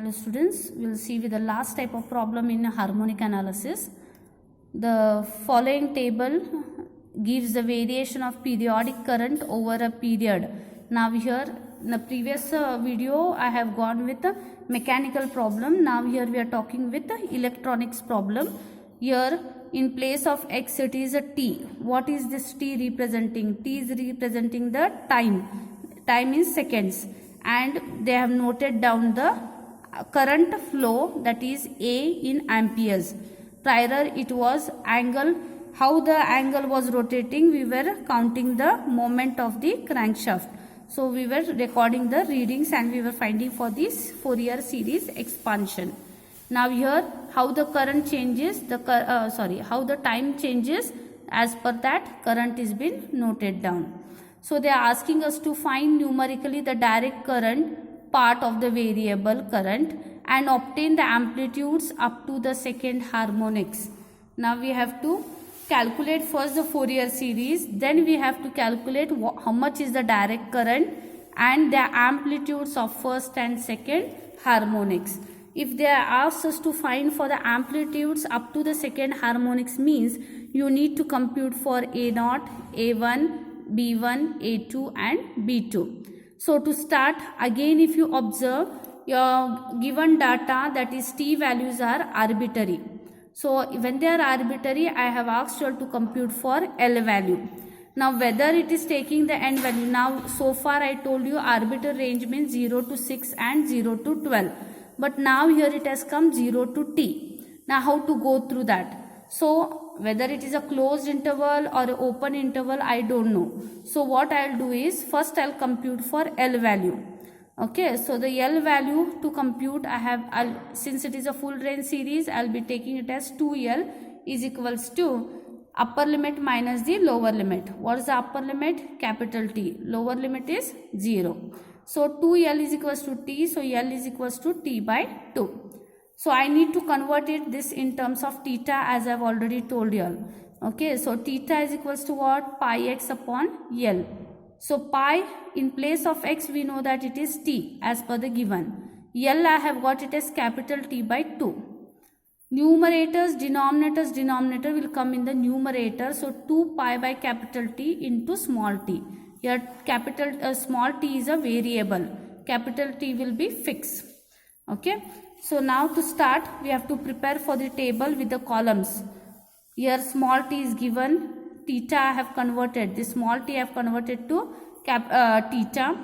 Hello students, we will see with the last type of problem in harmonic analysis. The following table gives the variation of periodic current over a period. Now here in the previous video I have gone with a mechanical problem. Now here we are talking with the electronics problem. Here in place of x it is a t. What is this t representing? T is representing the time. Time is seconds, and they have noted down the current flow, that is A in amperes. Prior it was angle, how the angle was rotating, we were counting the moment of the crankshaft. So we were recording the readings and we were finding for this Fourier series expansion. Now here how the current changes, how the time changes, as per that current is been noted down. So they are asking us to find numerically the direct current part of the variable current and obtain the amplitudes up to the second harmonics. Now we have to calculate first the Fourier series, then we have to calculate how much is the direct current and the amplitudes of first and second harmonics. If they ask us to find for the amplitudes up to the second harmonics, means you need to compute for A0, A1, B1, A2 and B2. So to start, again if you observe your given data, that is t values are arbitrary. So when they are arbitrary, I have asked you to compute for L value. Now whether it is taking the n value, now so far I told you arbitrary range means 0 to 6 and 0 to 12. But now here it has come 0 to t. Now how to go through that? So whether it is a closed interval or an open interval, I don't know. So what I'll do is, first I'll compute for L value. Okay, so the L value to compute, since it is a full range series, I'll be taking it as 2L is equals to upper limit minus the lower limit. What is the upper limit? Capital T. Lower limit is 0. So 2L is equals to T, so L is equals to T by 2. So I need to convert this in terms of theta, as I have already told you all. Okay, so theta is equals to what? Pi x upon L. So pi in place of x, we know that it is t as per the given. L I have got it as capital T by 2. Numerators, denominator will come in the numerator. So 2 pi by capital T into small t. Here small t is a variable. Capital T will be fixed. Okay. So now to start, we have to prepare for the table with the columns. Here small t is given, theta I have converted, this small t I have converted to theta.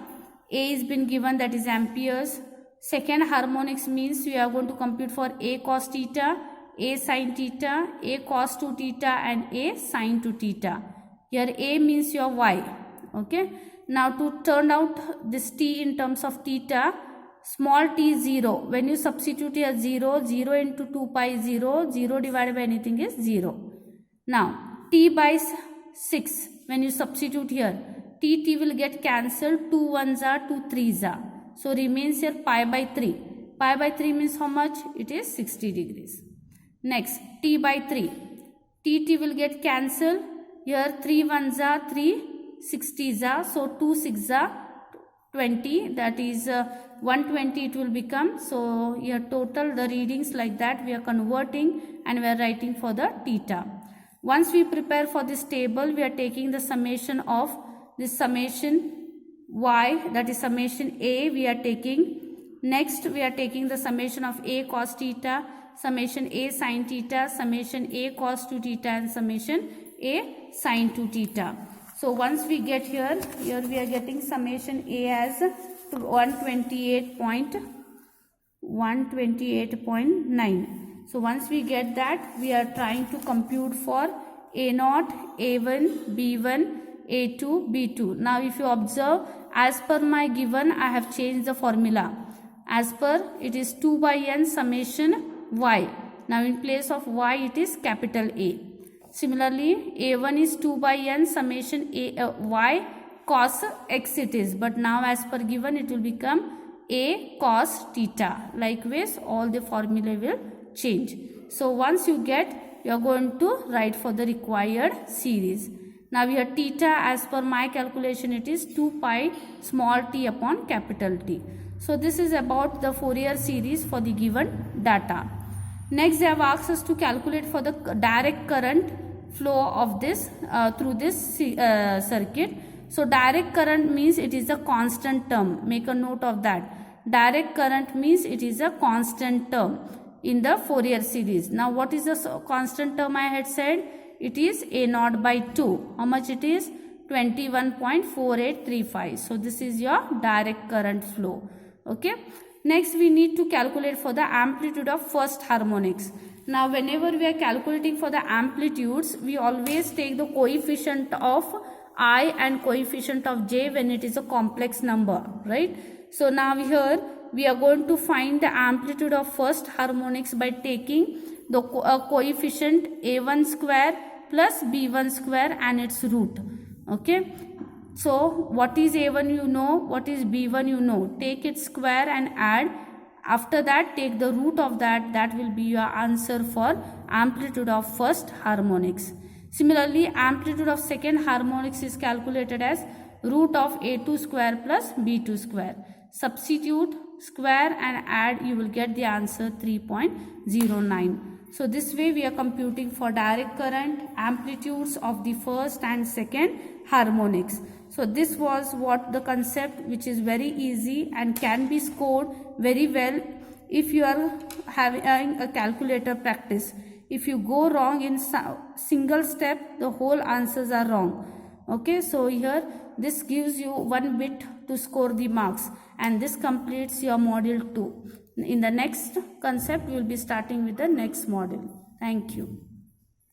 A is been given, that is amperes. Second harmonics means we are going to compute for A cos theta, A sin theta, A cos 2 theta and A sin 2 theta. Here A means your y. Okay. Now to turn out this t in terms of theta, small t is 0. When you substitute here 0, 0 into 2 pi is 0, 0 divided by anything is 0. Now t by 6, when you substitute here, t will get cancelled, 2 1s are, 2 3s are. So remains here pi by 3. Pi by 3 means how much? It is 60 degrees. Next, t by 3. T will get cancelled. Here 3 1s are, 3 60s are. So 2 6s are 20, that is 120 it will become. So here total the readings like that we are converting and we are writing for the theta. Once we prepare for this table, we are taking the summation of this summation y, that is summation a we are taking. Next we are taking the summation of a cos theta, summation a sin theta, summation a cos 2 theta and summation a sin 2 theta. So once we get here we are getting summation A as 128.9. So once we get that, we are trying to compute for A0, A1, B1, A2, B2. Now if you observe, as per my given, I have changed the formula. As per, it is 2 by n summation y. Now in place of y, it is capital A. Similarly, A1 is 2 by n summation y cos x it is. But now as per given, it will become A cos theta. Likewise, all the formula will change. So once you get, you are going to write for the required series. Now here theta, as per my calculation, it is 2 pi small t upon capital T. So this is about the Fourier series for the given data. Next, they have asked us to calculate for the direct current flow of this through this circuit. So direct current means it is a constant term. Make a note of that. Direct current means it is a constant term in the Fourier series. Now what is the constant term I had said? It is A0 by 2. How much it is? 21.4835. So this is your direct current flow. Okay. Next we need to calculate for the amplitude of first harmonics. Now whenever we are calculating for the amplitudes, we always take the coefficient of I and coefficient of j when it is a complex number, right? So now here we are going to find the amplitude of first harmonics by taking the coefficient a1 square plus b1 square and its root. Okay. So what is a1 you know, what is b1 you know. Take its square and add. After that take the root of that. That will be your answer for amplitude of first harmonics. Similarly, amplitude of second harmonics is calculated as root of a2 square plus b2 square. Substitute, square and add, you will get the answer 3.09. So this way we are computing for direct current, amplitudes of the first and second harmonics. So this was what the concept, which is very easy and can be scored very well if you are having a calculator practice. If you go wrong in single step, the whole answers are wrong. Okay, so here this gives you 1 bit to score the marks, and this completes your module 2. In the next concept, we will be starting with the next module. Thank you.